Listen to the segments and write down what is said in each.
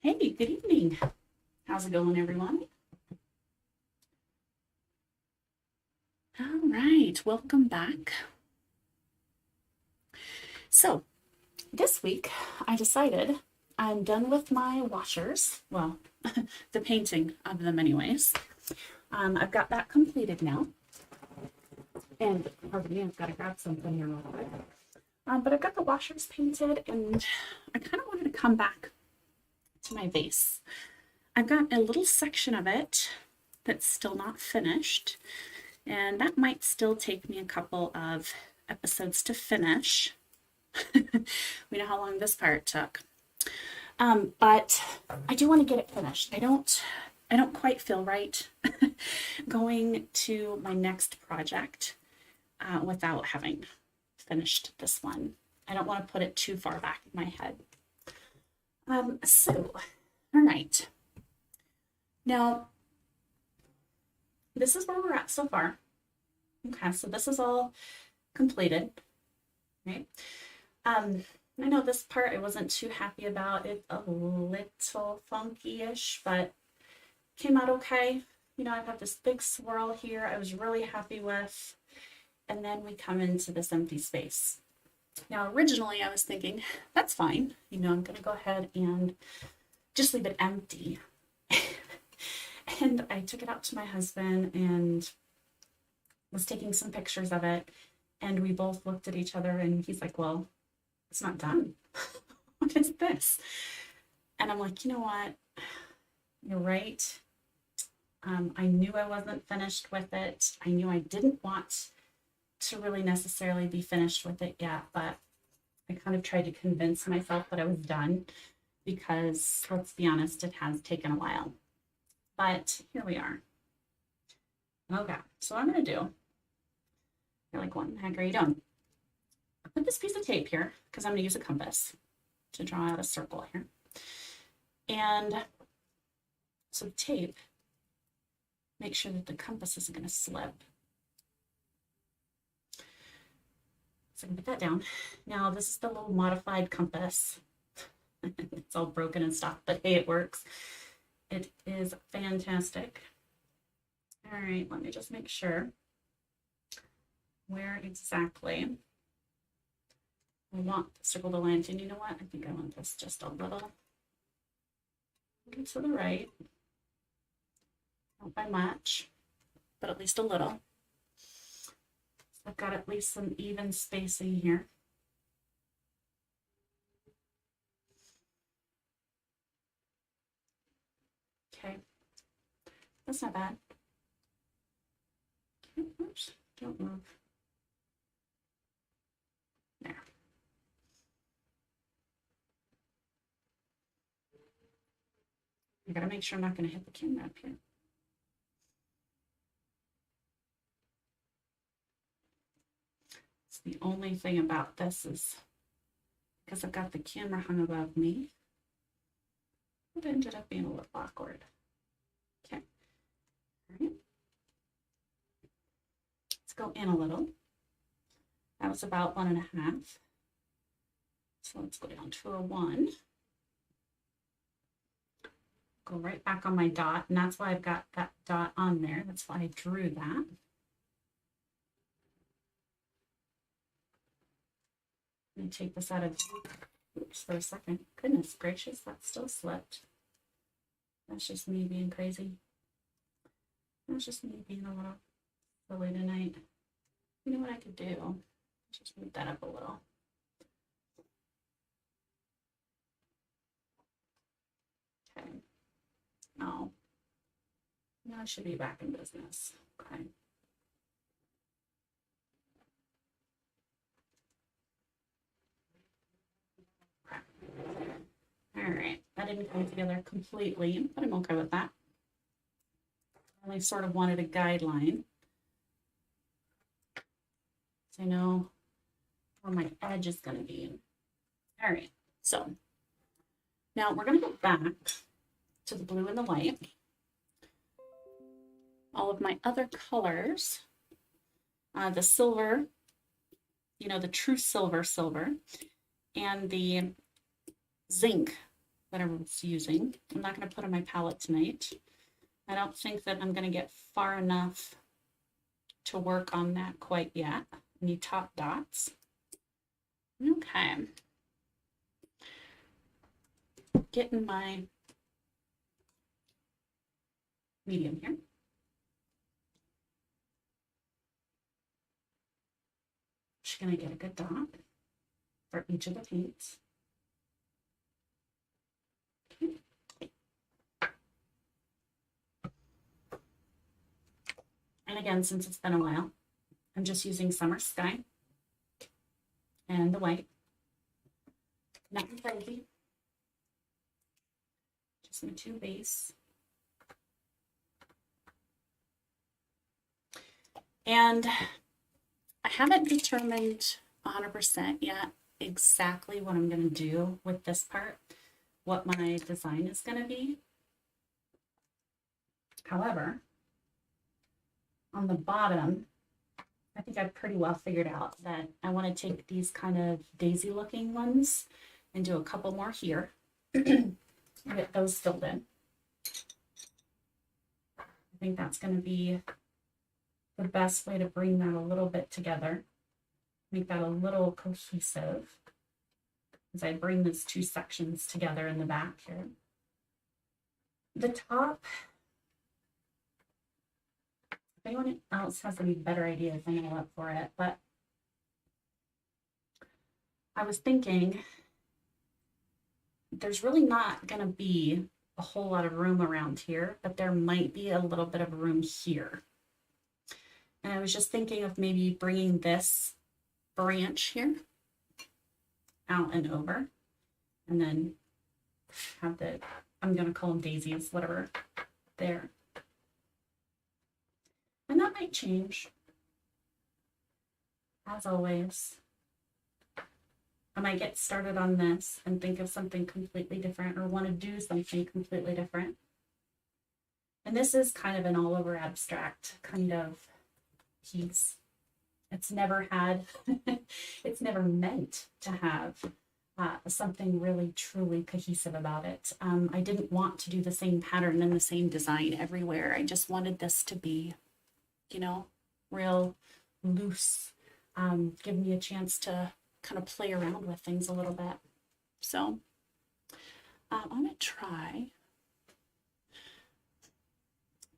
Hey, good evening. How's it going, everyone? All right, welcome back. So, this week I decided I'm done with my washers. Well, the painting of them, anyways. I've got that completed now. And pardon me, I've got to grab something here real quick. But I've got the washers painted, and I kind of wanted to come back to my vase. I've got a little section of it that's still not finished, and that might still take me a couple of episodes to finish. We know how long this part took. But I do want to get it finished. I don't quite feel right going to my next project without having finished this one. I don't want to put it too far back in my head. All right. Now, this is where we're at so far. Okay, so this is all completed, right? I know this part I wasn't too happy about. It's a little funky-ish, but came out okay. I've got this big swirl here I was really happy with. And then we come into this empty space. Now, originally I was thinking, that's fine. I'm going to go ahead and just leave it empty. And I took it out to my husband and was taking some pictures of it. And we both looked at each other and he's like, well, it's not done. What is this? And I'm like, you know what? You're right. I knew I wasn't finished with it. I knew I didn't want to really necessarily be finished with it yet, but I kind of tried to convince myself that I was done because, let's be honest, it has taken a while. But here we are. Okay, so what I'm going to do, you're like, what in the heck are you doing? I put this piece of tape here because I'm going to use a compass to draw out a circle here. And so the tape, make sure that the compass isn't going to slip. So I can put that down. Now this is the little modified compass. It's all broken and stuff, but hey, it works. It is fantastic. All right, let me just make sure where exactly I want the circle to land. And you know what? I think I want this just a little to the right. Not by much, but at least a little. So I've got at least some even spacing here. Okay, that's not bad. Oops, don't move. There. I gotta make sure I'm not gonna hit the camera up here. The only thing about this is because I've got the camera hung above me, it ended up being a little awkward. Okay, all right. Let's go in a little. That was about 1.5. So let's go down to a 1. Go right back on my dot, and that's why I've got that dot on there. That's why I drew that. Let me take this out of, oops, for a second. Goodness gracious, that still slipped. That's just me being crazy. That's just me being a little silly tonight. You know what I could do? Just move that up a little. Okay. Oh. Now I should be back in business. Okay. All right, that didn't come together completely, but I'm okay with that. I only sort of wanted a guideline, so I know where my edge is going to be. All right, so now we're going to go back to the blue and the white. All of my other colors, the silver, the true silver, and the zinc, that I was using. I'm not going to put on my palette tonight. I don't think that I'm going to get far enough to work on that quite yet. Any top dots. Okay. Getting my medium here. Just going to get a good dot for each of the paints. Okay. And again, since it's been a while, I'm just using Summer Sky and the white. Nothing crazy. Just my two base. And I haven't determined 100% yet exactly what I'm going to do with this part, what my design is going to be. However, on the bottom, I think I've pretty well figured out that I want to take these kind of daisy looking ones and do a couple more here. Get those filled in. I think that's going to be the best way to bring that a little bit together. Make that a little cohesive as I bring these two sections together in the back here. The top, if anyone else has any better ideas, I'm going to look for it, but I was thinking there's really not going to be a whole lot of room around here, but there might be a little bit of room here. And I was just thinking of maybe bringing this branch here out and over, and then have the, I'm going to call them daisies, whatever, there. And that might change. As always, I might get started on this and think of something completely different, or want to do something completely different. And this is kind of an all over abstract kind of piece. It's never had, it's never meant to have something really truly cohesive about it. I didn't want to do the same pattern and the same design everywhere. I just wanted this to be, you know, real loose, give me a chance to kind of play around with things a little bit. So I'm going to try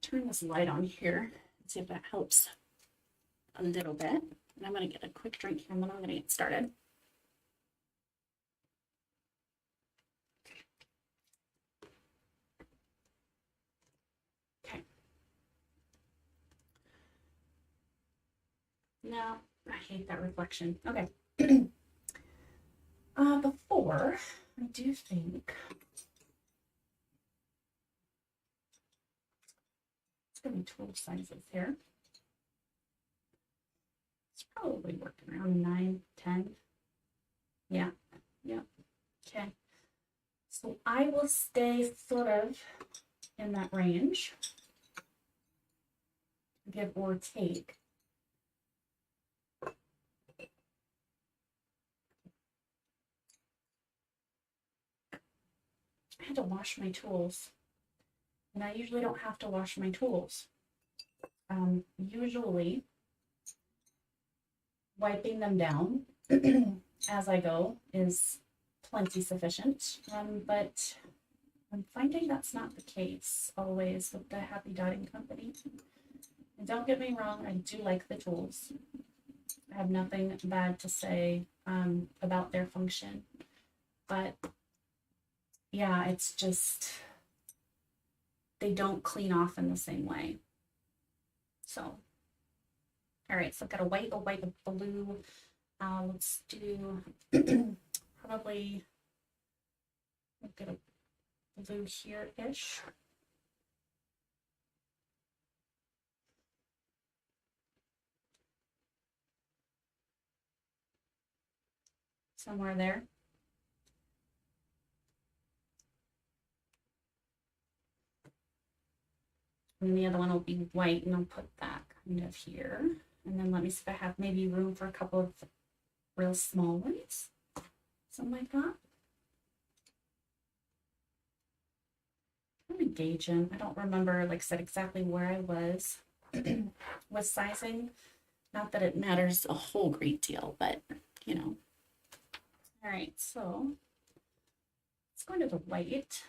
turn this light on here and see if that helps a little bit. And I'm going to get a quick drink here and then I'm going to get started. Okay. No, I hate that reflection. Okay. Before I do think it's going to be tool sizes here. It's probably working around 9, 10. Yeah. Okay. So I will stay sort of in that range, give or take. I had to wash my tools, and I usually don't have to wash my tools. Usually wiping them down as I go is plenty sufficient, but I'm finding that's not the case always with the Happy Dotting Company. And don't get me wrong, I do like the tools. I have nothing bad to say about their function, but yeah, it's just, they don't clean off in the same way. So, all right, so I've got a white, a blue. Let's do probably, I've got a blue here-ish. Somewhere there. And the other one will be white, and I'll put that kind of here. And then let me see if I have maybe room for a couple of real small ones. Something like that. I'm engaging. I don't remember, like I said, exactly where I was with sizing. Not that it matters a whole great deal, but you know. All right, so let's go into the white.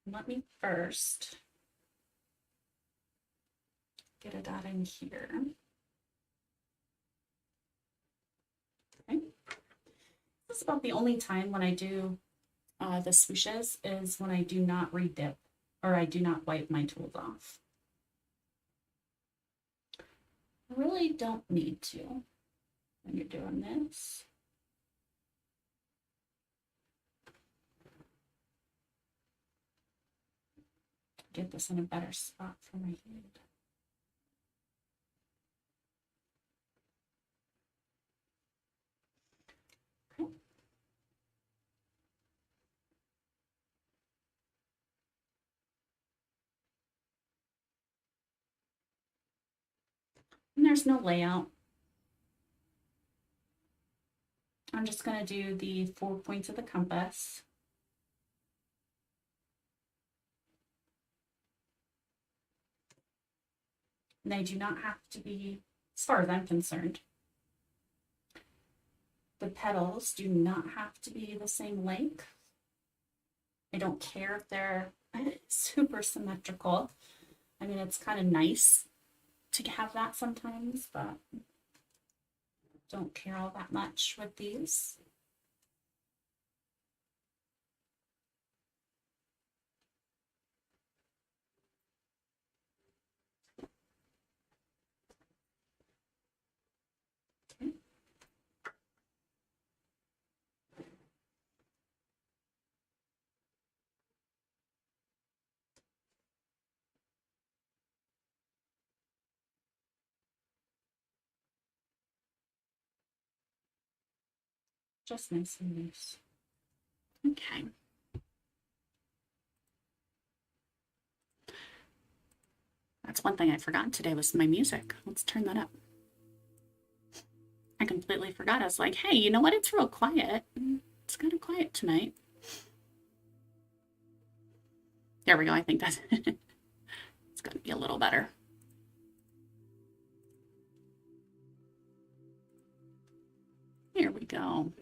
Let me first get a dot in here. Okay. This is about the only time when I do the swooshes is when I do not redip or I do not wipe my tools off. I really don't need to when you're doing this. Get this in a better spot for my hand. Okay. And there's no layout. I'm just going to do the 4 points of the compass. And they do not have to be, as far as I'm concerned, the petals do not have to be the same length. I don't care if they're super symmetrical. I mean, it's kind of nice to have that sometimes, but don't care all that much with these. Okay. Just nice and loose. Okay. That's one thing I forgot today was my music. Let's turn that up. I completely forgot. I was like, hey, you know what? It's real quiet. It's kind of quiet tonight. There we go. I think that's it's going to be a little better. Here we go.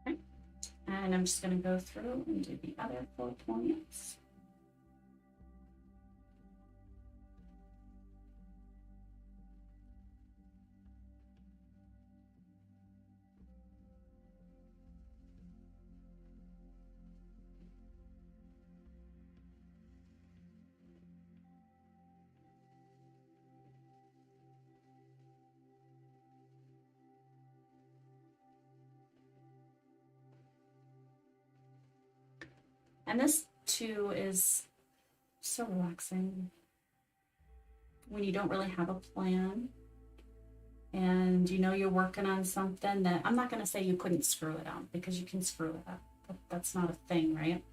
Okay. And I'm just going to go through and do the other 4 points. And this too is so relaxing when you don't really have a plan and you know you're working on something that I'm not going to say you couldn't screw it up because you can screw it up. That's not a thing, right?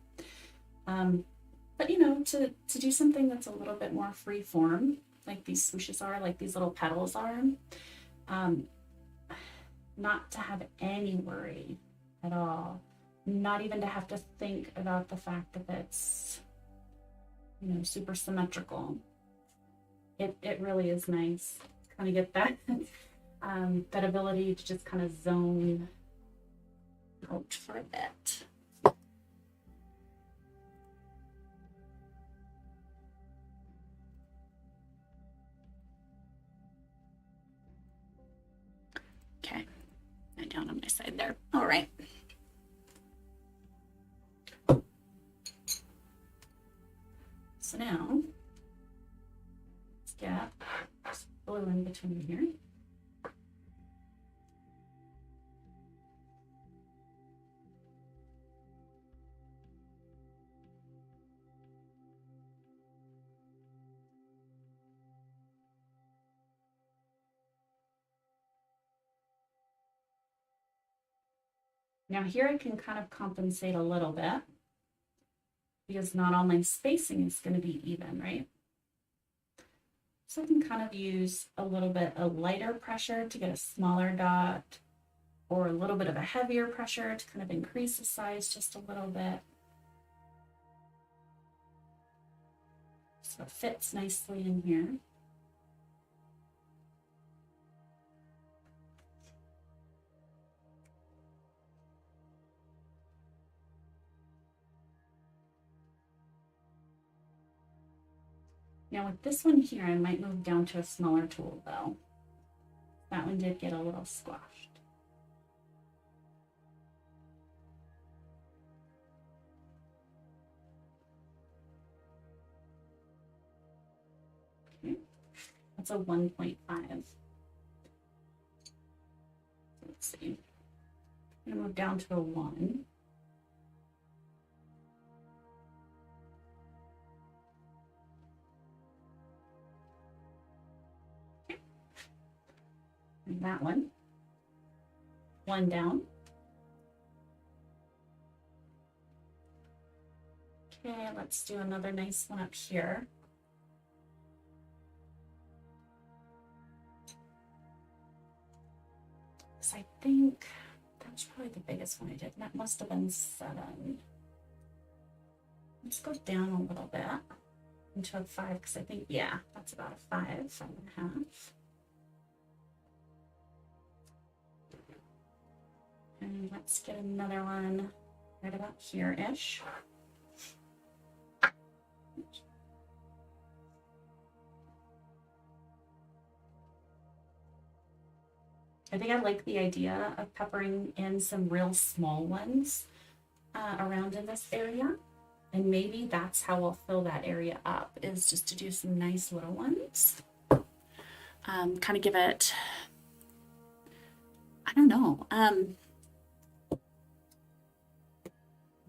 But you know, to do something that's a little bit more free form, like these swooshes are, like these little petals are, not to have any worry at all, not even to have to think about the fact that it's, you know, super symmetrical. It really is nice. Kind of get that that ability to just kind of zone out for a bit. Okay, and down on my side there. All right. So now let's get glue in between here. Now here I can kind of compensate a little bit because not all my spacing is going to be even, right? So I can kind of use a little bit of lighter pressure to get a smaller dot, or a little bit of a heavier pressure to kind of increase the size just a little bit. So it fits nicely in here. Now with this one here, I might move down to a smaller tool though. That one did get a little squashed. Okay, that's a 1.5. Let's see. I'm gonna move down to a 1. And that one down. Okay, let's do another nice one up here. So I think that's probably the biggest one I did. That must have been 7. Let's go down a little bit into a 5 because I think, yeah, that's about a 5.5. And let's get another one right about here-ish. I think I like the idea of peppering in some real small ones around in this area. And maybe that's how I'll fill that area up, is just to do some nice little ones. Kind of give it, I don't know.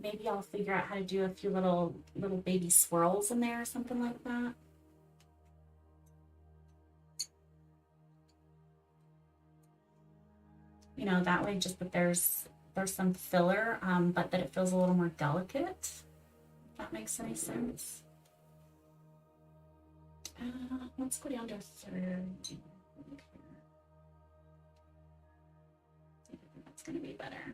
Maybe I'll figure out how to do a few little baby swirls in there or something like that. You know, that way just that there's some filler, but that it feels a little more delicate, if that makes any sense. Let's go down to a 3rd. That's going to be better.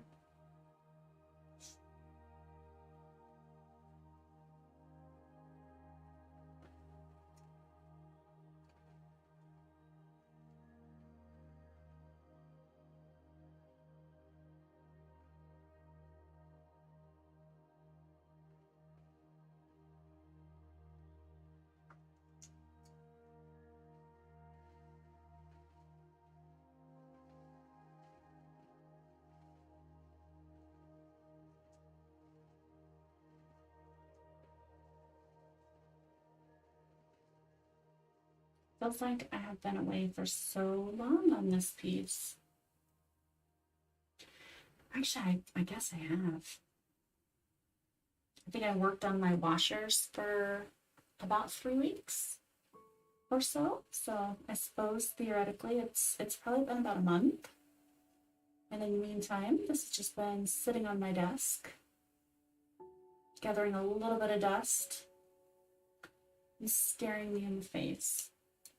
Feels like I have been away for so long on this piece. Actually, I guess I have. I think I worked on my washers for about 3 weeks or so. So I suppose theoretically it's probably been about a month. And in the meantime, this has just been sitting on my desk, gathering a little bit of dust and staring me in the face.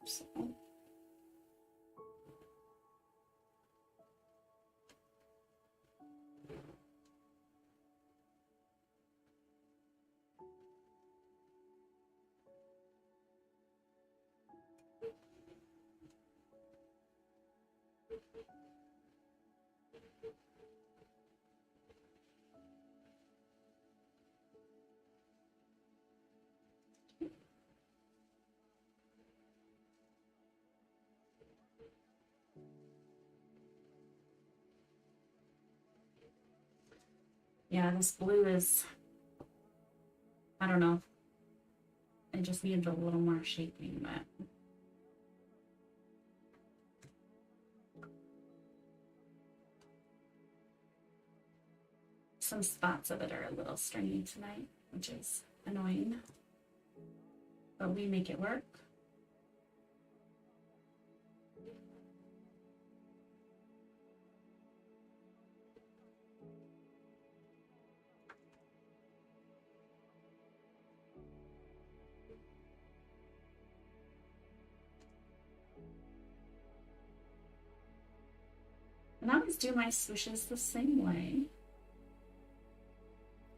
So. Yeah, this blue is, I don't know, it just needs a little more shaping, but some spots of it are a little stringy tonight, which is annoying, but we make it work. And I always do my swooshes the same way.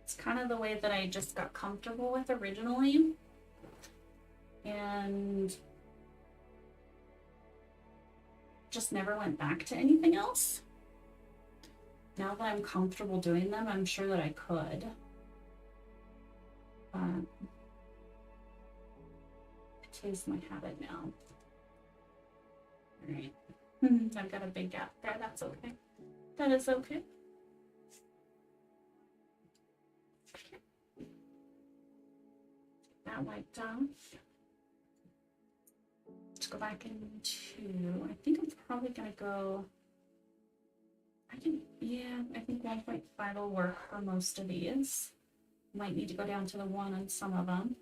It's kind of the way that I just got comfortable with originally. And just never went back to anything else. Now that I'm comfortable doing them, I'm sure that I could. It is my habit now. All right. I've got a big gap there. That's okay. That is okay. That wiped off. Let's go back into, I think I'm probably gonna go, I think 1.5 will work for most of these. Might need to go down to the 1 on some of them.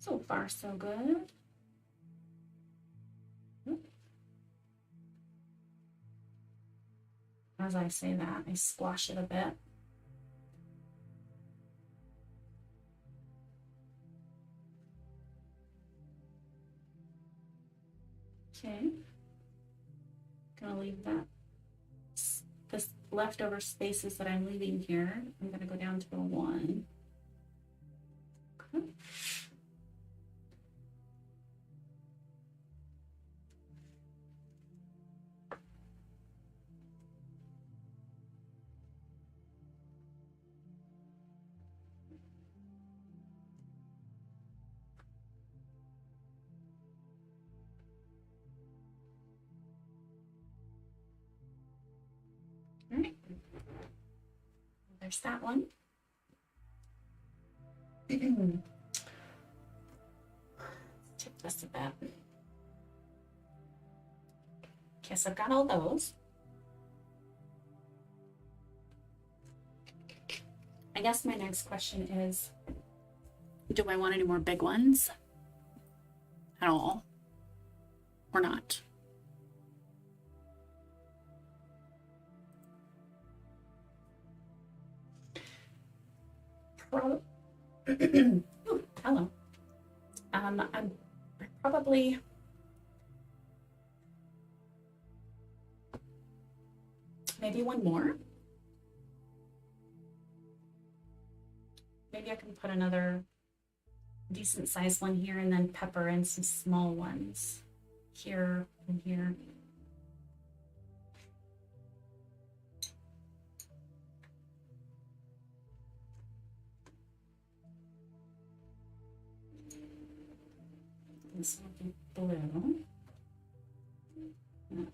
So far, so good. As I say that, I squash it a bit. Okay. Gonna leave that, this leftover spaces that I'm leaving here. I'm gonna go down to the 1. Okay. All right. There's that one. Tip this a bit. Okay, so I've got all those. I guess my next question is, do I want any more big ones at all or not? Ooh, hello. I'm probably maybe one more. Maybe I can put another decent sized one here and then pepper in some small ones here and here. This will be blue. Okay.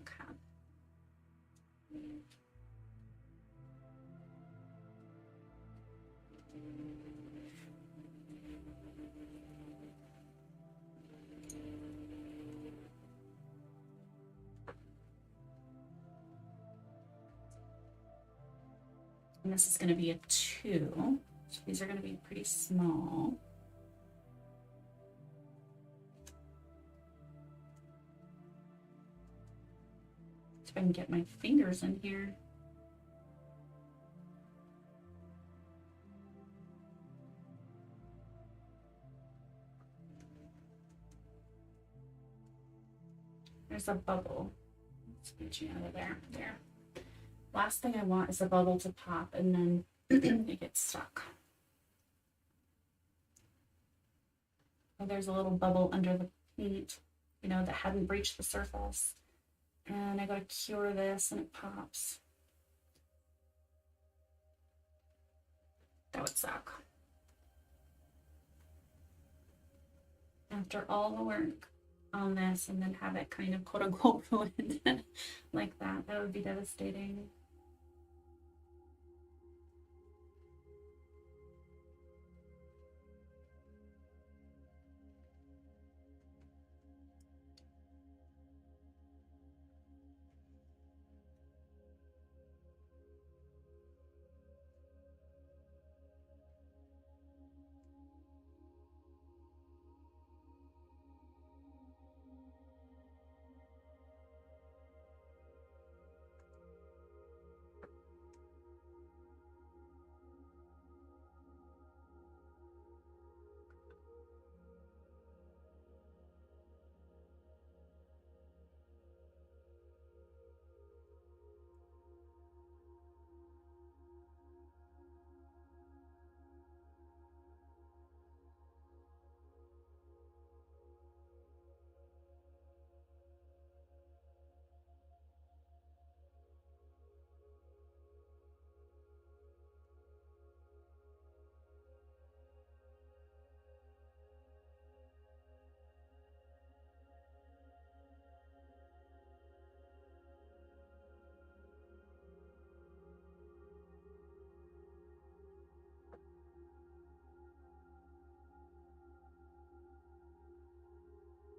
And this is going to be a 2. So these are going to be pretty small. So if I can get my fingers in here. There's a bubble. Let's get you out of there. There. Last thing I want is a bubble to pop and then it gets stuck. Oh, there's a little bubble under the paint, you know, that hadn't breached the surface. And I gotta cure this and it pops. That would suck. after all the work on this and then have it kind of quote unquote ruined like that. That would be devastating.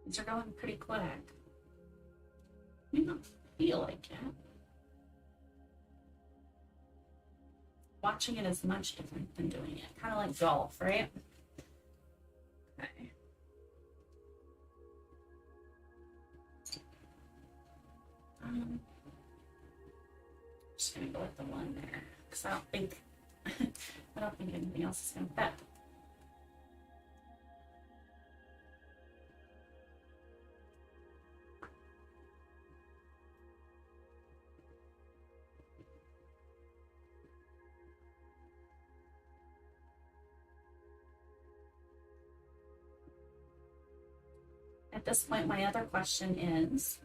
These are going pretty quick. You don't feel like it. Watching it is much different than doing it. Kind of like golf, right? Okay. Just gonna go with the one there because I don't think anything else is gonna fit. At this point, my other question is,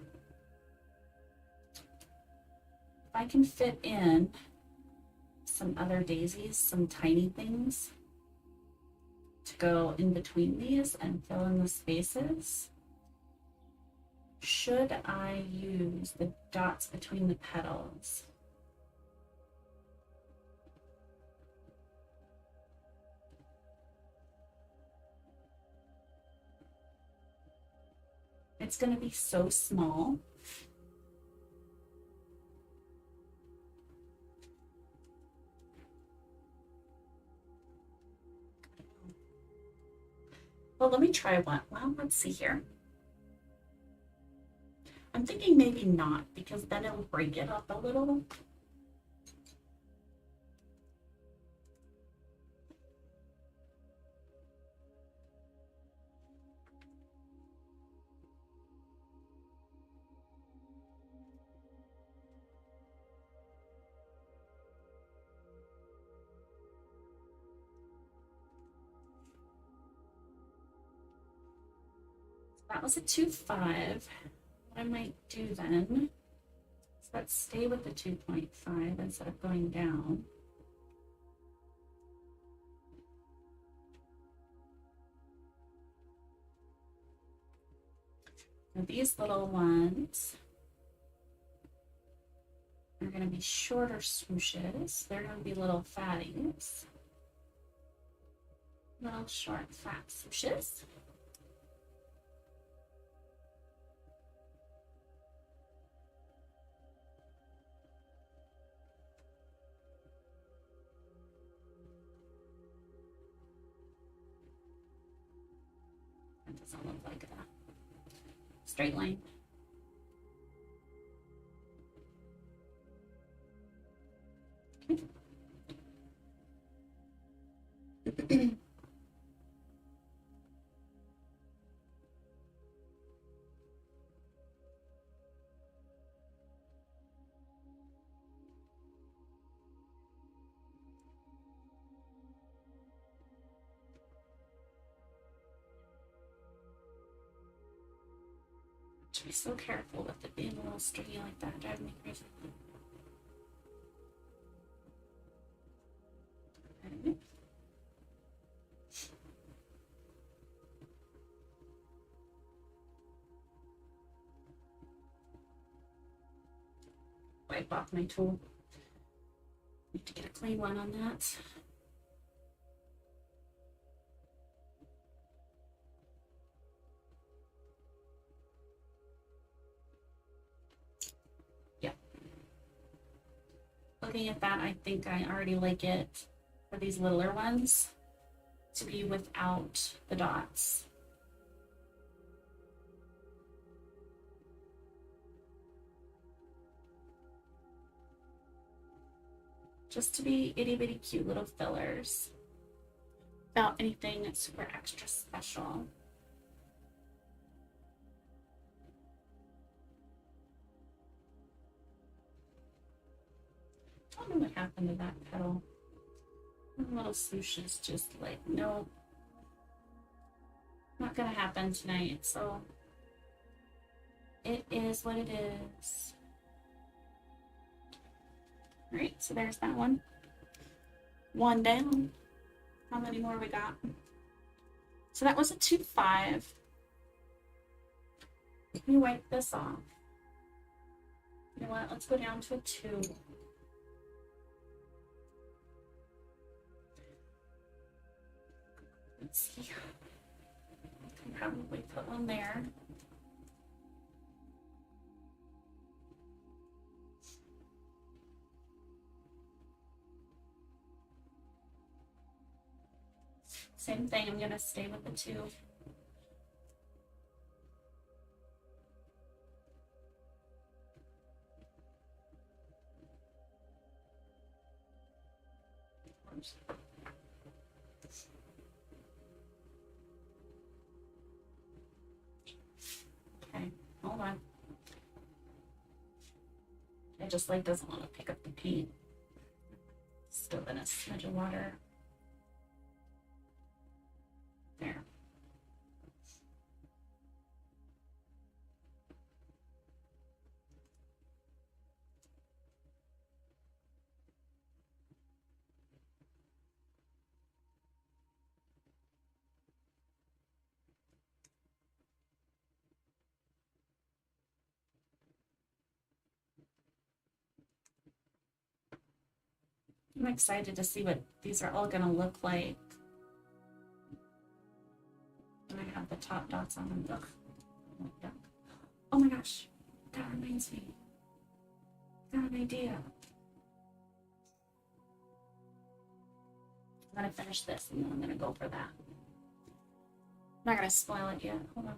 if I can fit in some other daisies, some tiny things to go in between these and fill in the spaces, should I use the dots between the petals? It's going to be so small. Well, let me try one. Well, let's see here. I'm thinking maybe not, because then it'll break it up a little. That was a 2.5. What I might do then is let's stay with the 2.5 instead of going down. Now these little ones are going to be shorter swooshes. They're going to be little fatties. Little short fat swooshes. That doesn't look like a straight line. Okay. To be so careful with it being a little stringy like that, driving me crazy. Okay. wipe off my tool. Need to get a clean one on that. Yep. Looking at that, I think I already like it for these littler ones to be without the dots. Just to be itty bitty cute little fillers without anything super extra special. I don't know what happened to that petal. The little swooshes just like, nope, not gonna happen tonight. So it is what it is. All right, so there's that one. One down. How many more we got? So that was a 2-5. Let me wipe this off. You know what? Let's go down to a 2. Let's see. I can probably put one there. Same thing, I'm gonna stay with the 2. Okay, hold on. It just like doesn't want to pick up the paint. Still in a smidge of water. There. I'm excited to see what these are all gonna look like. And I have the top dots on them. Ugh. Oh my gosh, that reminds me. I got an idea. I'm gonna finish this and then I'm gonna go for that. I'm not gonna spoil it yet. Hold on.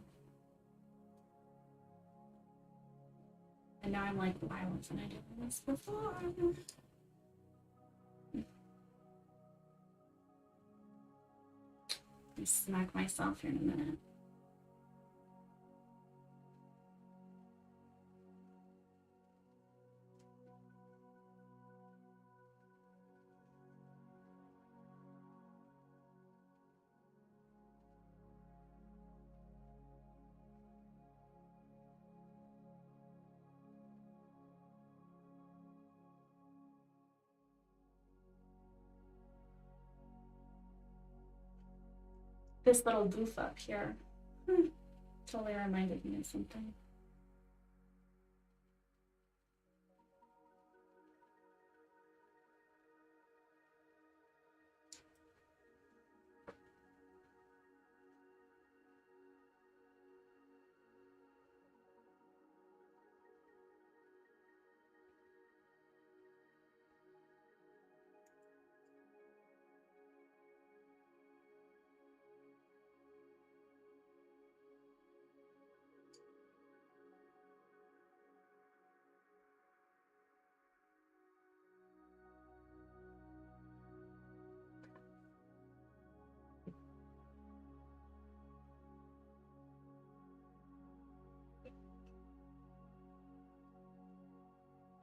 And now I'm like, why wasn't I doing this before? Let me smack myself here in a minute. This little goof up here totally reminded me of something.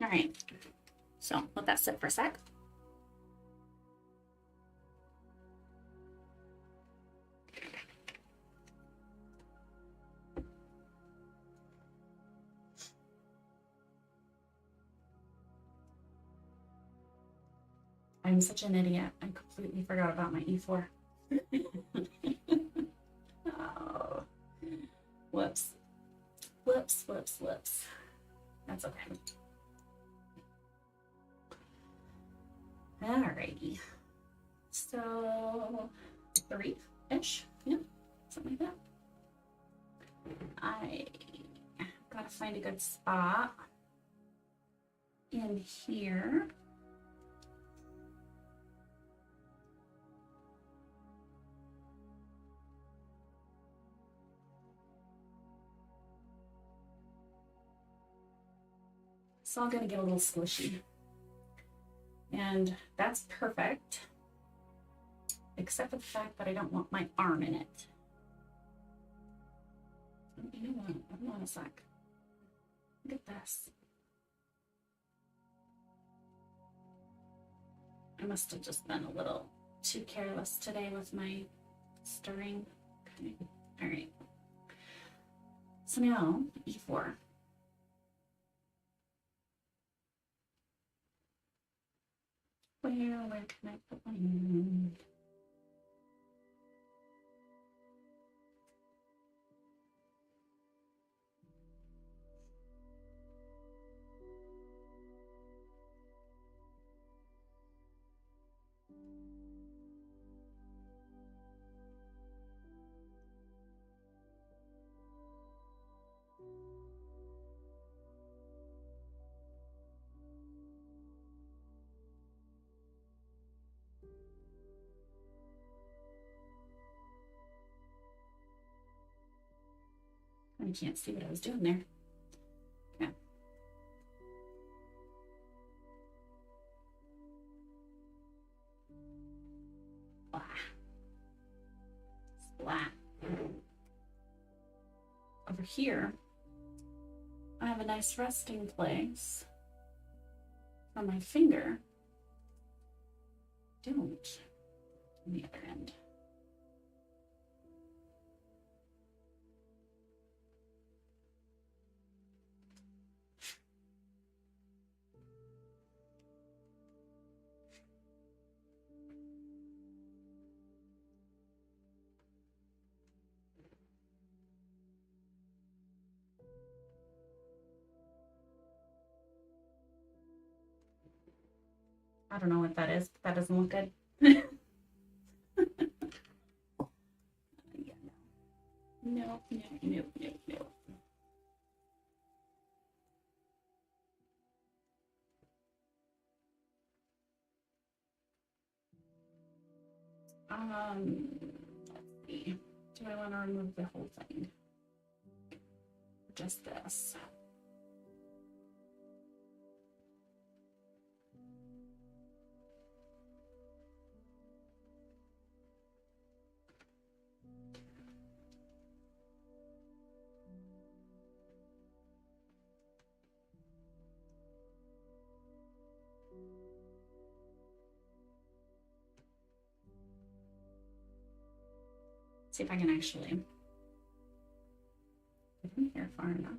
All right, so let that sit for a sec. I'm such an idiot. I completely forgot about my E4. Oh, whoops. Whoops, whoops, whoops. That's okay. Alrighty. So 3-ish, yeah, something like that. I gotta find a good spot in here. It's all gonna get a little squishy. And that's perfect, except for the fact that I don't want my arm in it. You know what? Hold on a sec. Look at this. I must have just been a little too careless today with my stirring. Okay. All right. So now E4. Where can I put my hand? I can't see what I was doing there. Okay. Blah. Splat. Over here, I have a nice resting place for my finger. Don't on the other end. I don't know what that is, but that doesn't look good. Yeah, no. No. Let's see. Do I want to remove the whole thing? Just this. See if I can actually get in here far enough.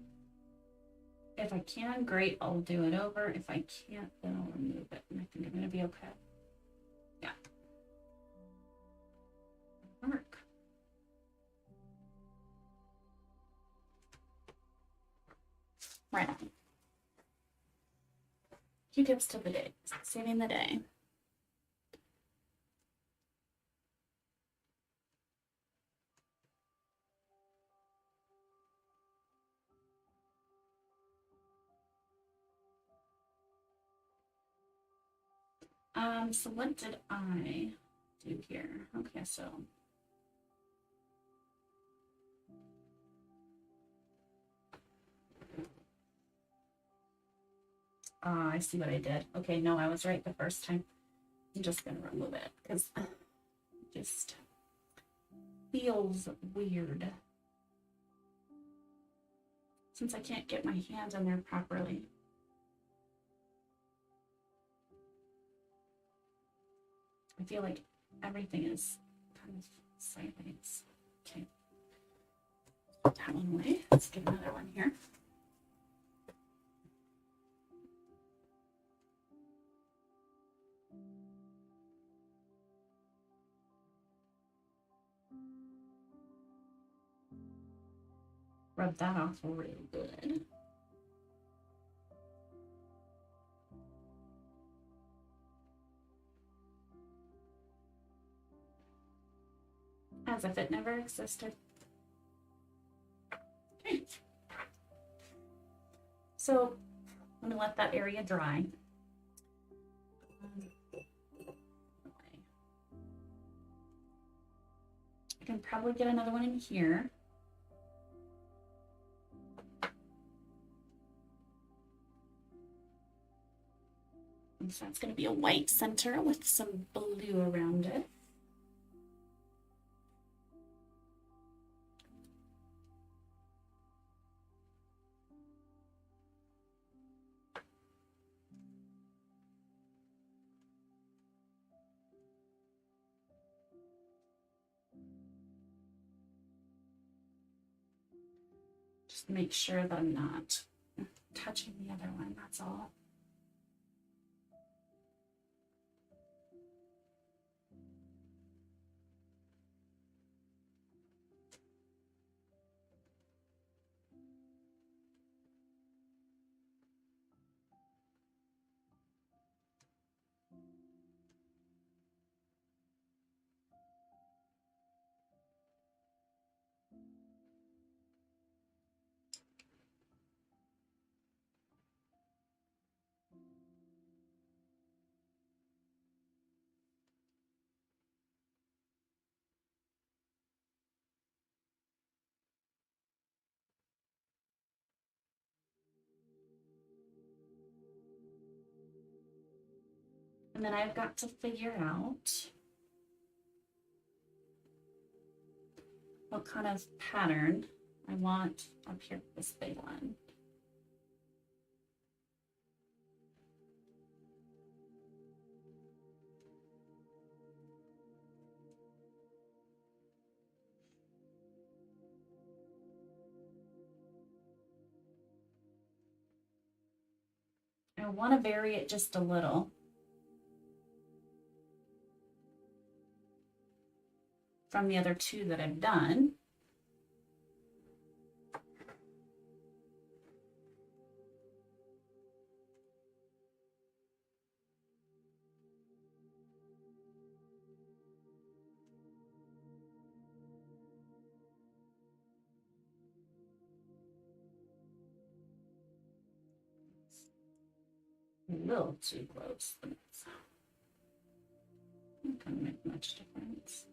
If I can, great, I'll do it over. If I can't, then I'll remove it, and I think I'm going to be okay. Yeah. Work. Right on. Q-tips to the day. Saving the day. So what did I do here? Okay, so I see what I did. Okay, no, I was right the first time. I'm just gonna remove it because it just feels weird since I can't get my hands in there properly. I feel like everything is kind of sideways. Okay, put that one away. Let's get another one here. Rub that off real good. as if it never existed. Okay. So I'm gonna let that area dry. I can probably get another one in here. And so it's going to be a white center with some blue around it. Just make sure that I'm not touching the other one, that's all. And then I've got to figure out what kind of pattern I want up here with this big one. I want to vary it just a little. From the other two that I've done. A little too close. It's not going to make much difference.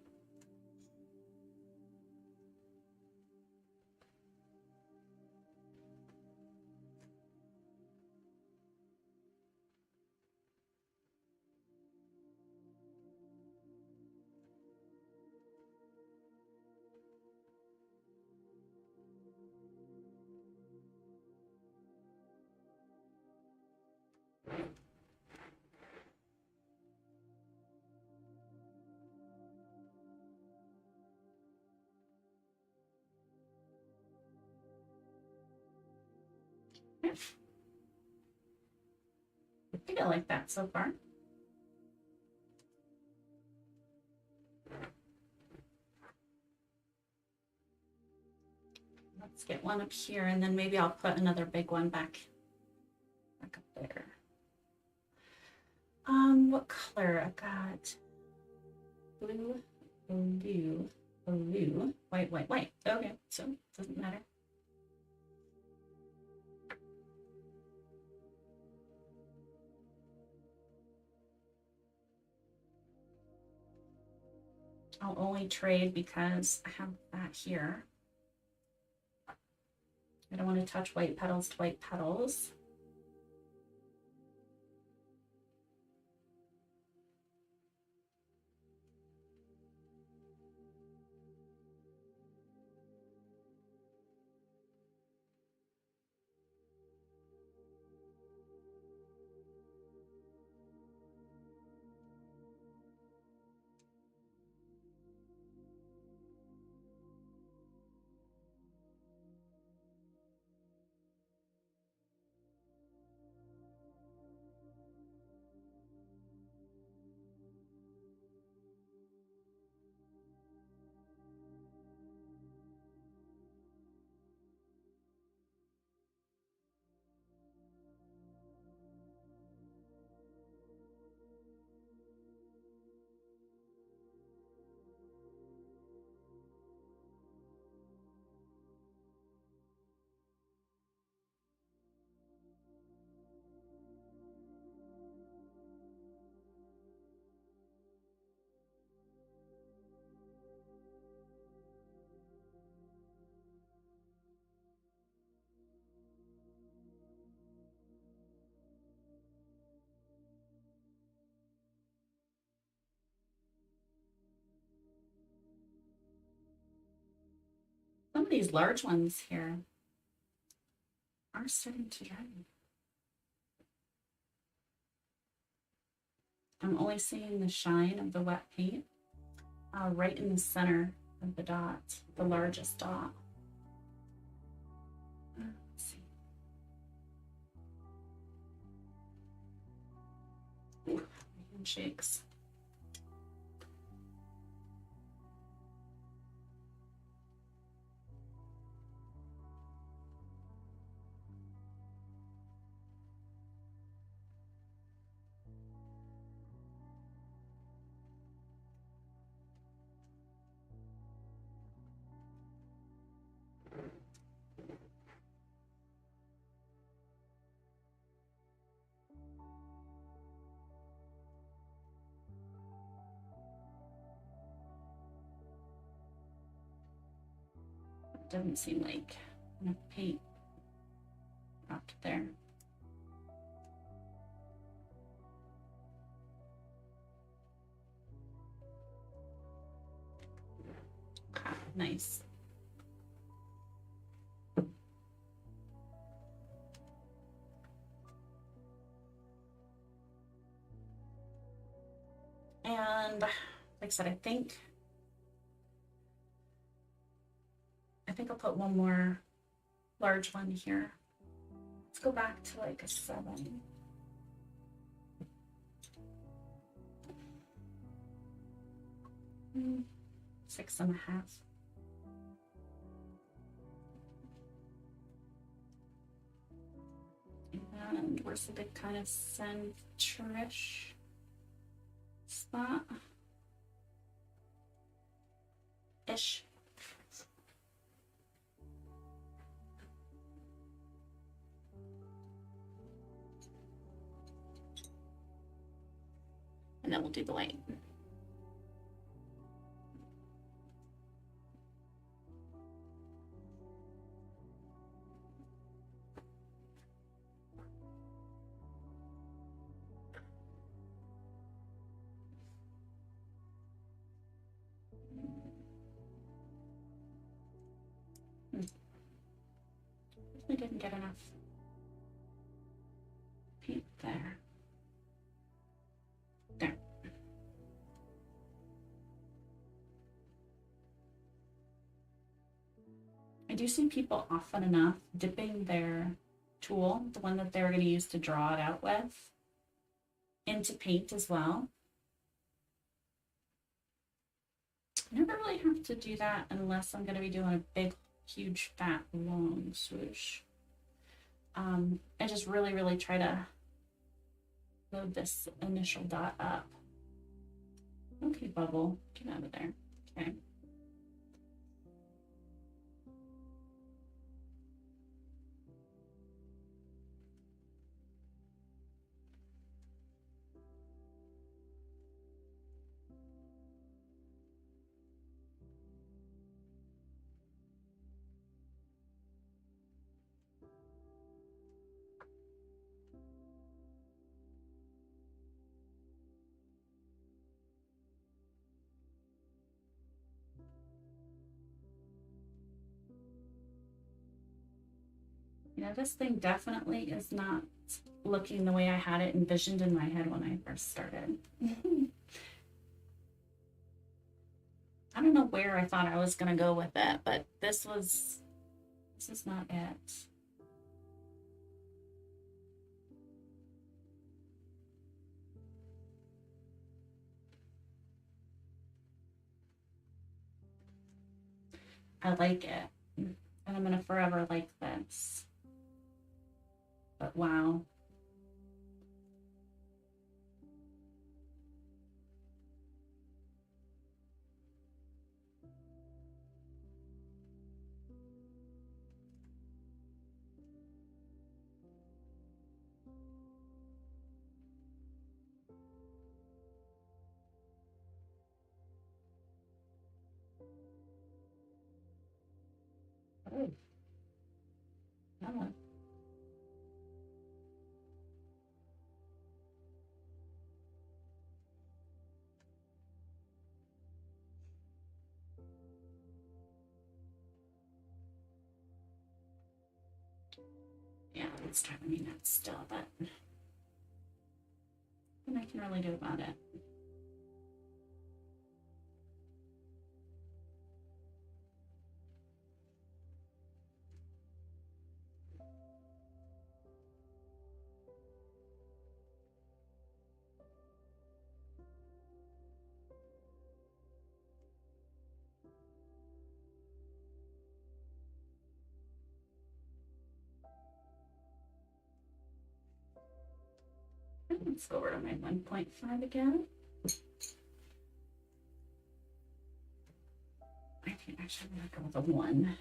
I feel like that so far. Let's get one up here, and then maybe I'll put another big one back up there. What color? I've got blue, blue, blue, white, white, white. Okay, so it doesn't matter. I'll only trade because I have that here. I don't want to touch white petals to white petals. of these large ones here are starting to dry. I'm only seeing the shine of the wet paint right in the center of the dot, the largest dot. Let's see. Ooh, my hand shakes. Doesn't seem like enough paint dropped there. Okay, nice. And like I said, I think I'll put one more large one here. Let's go back to like a 7. 6.5. And where's the big kind of centrish spot? Ish. And then we'll do the light. We didn't get enough paint there. There. I do see people often enough dipping their tool, the one that they were going to use to draw it out with, into paint as well. I never really have to do that unless I'm going to be doing a big, huge, fat, long swoosh. I just really try to load this initial dot up. Okay, bubble, get out of there. Okay. You know, this thing definitely is not looking the way I had it envisioned in my head when I first started. I don't know where I thought I was going to go with it, but this is not it. I like it, and I'm going to forever like this. But wow. Oh, that one. Yeah, it's driving me nuts still, but nothing I can really do about it. Let's go over to my 1.5 again. I think actually I'm gonna go with a 1.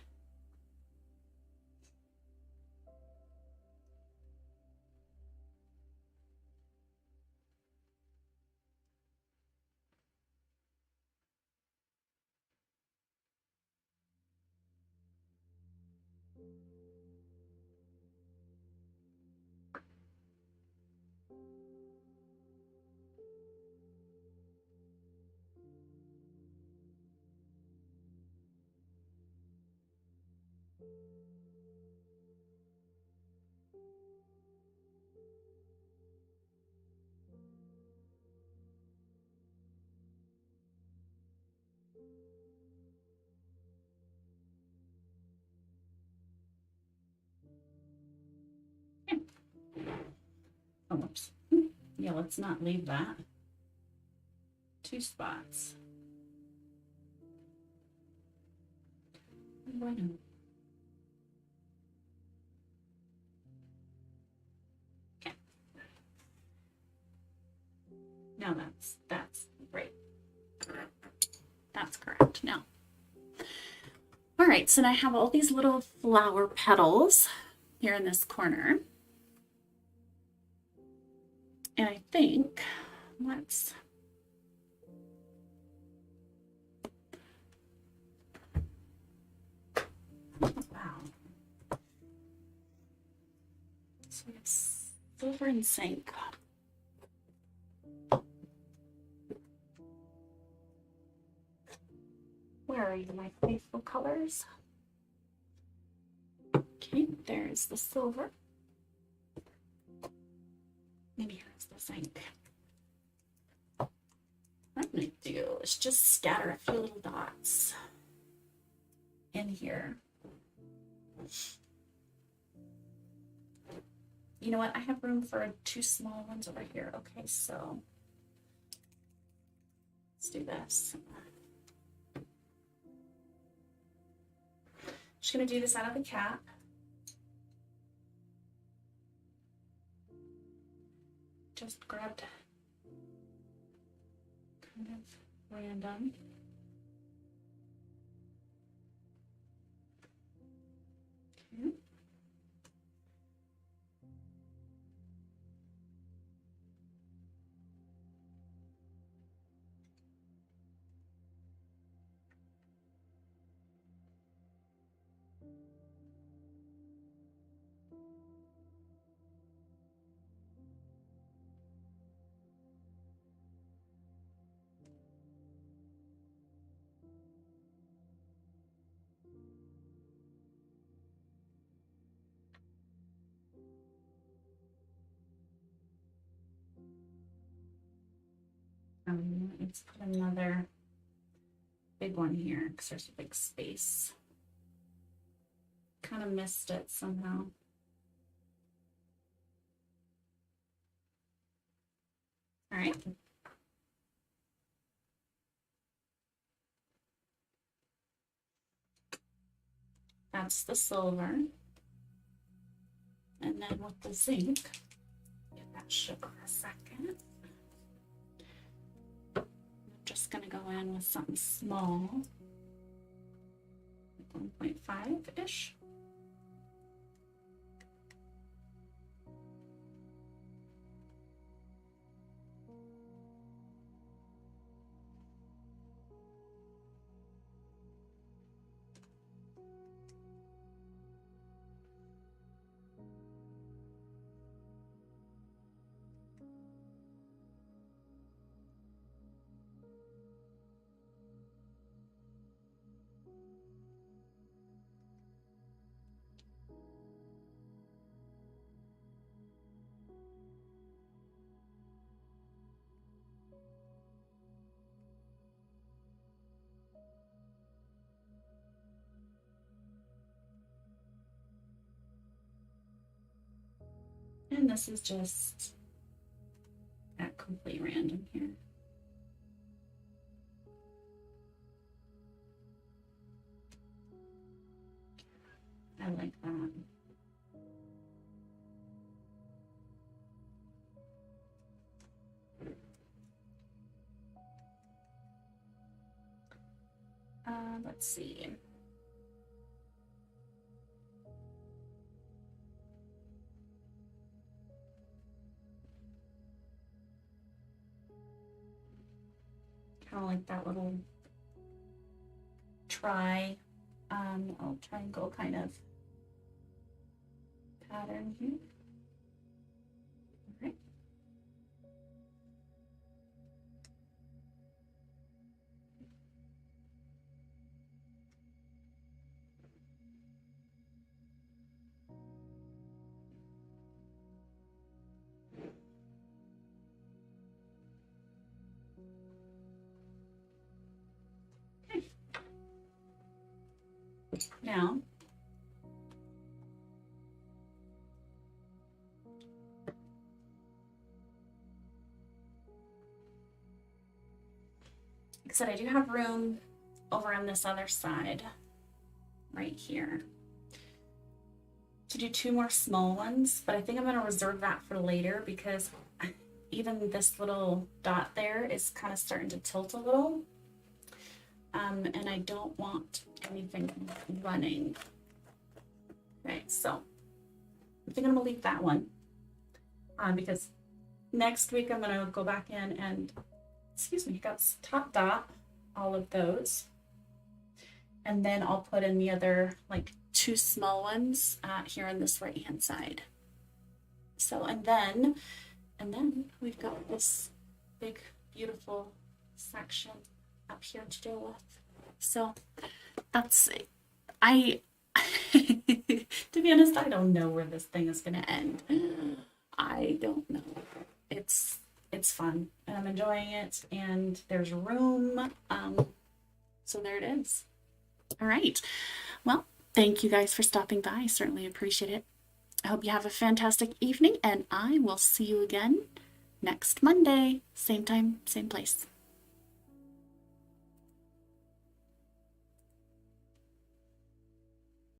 Oh, whoops. Yeah, let's not leave that. 2 spots. Bueno. Okay. Now that's right. That's correct. Now. All right, so now I have all these little flower petals here in this corner. And I think let's wow. So we have silver and zinc. Where are you, my faithful colors? Okay, there's the silver. Maybe here's the zinc. What I'm gonna do is just scatter a few little dots in here. You know what? I have room for 2 small ones over here. Okay, so let's do this. Just gonna do this out of the cap. Just grabbed kind of random. Okay. Let's put another big one here because there's a big space. Kind of missed it somehow. All right. That's the silver. And then with the zinc, give that sugar a second. I'm just gonna go in with something small, 1.5-ish. And this is just at complete random here. I like that. Let's see. Kind of like that little triangle kind of pattern here. All right. Okay. Now, like I said, I do have room over on this other side, right here, to do 2 more small ones, but I think I'm going to reserve that for later because even this little dot there is kind of starting to tilt a little. And I don't want anything running. Okay, so I think I'm gonna leave that one because next week I'm gonna go back in and, excuse me, got top dot all of those. And then I'll put in the other like 2 small ones here on this right hand side. So, and then we've got this big, beautiful section up here to deal with. So that's it. To be honest, I don't know where this thing is going to end. I don't know. It's fun and I'm enjoying it and there's room. So there it is. All right. Well, thank you guys for stopping by. I certainly appreciate it. I hope you have a fantastic evening and I will see you again next Monday. Same time, same place.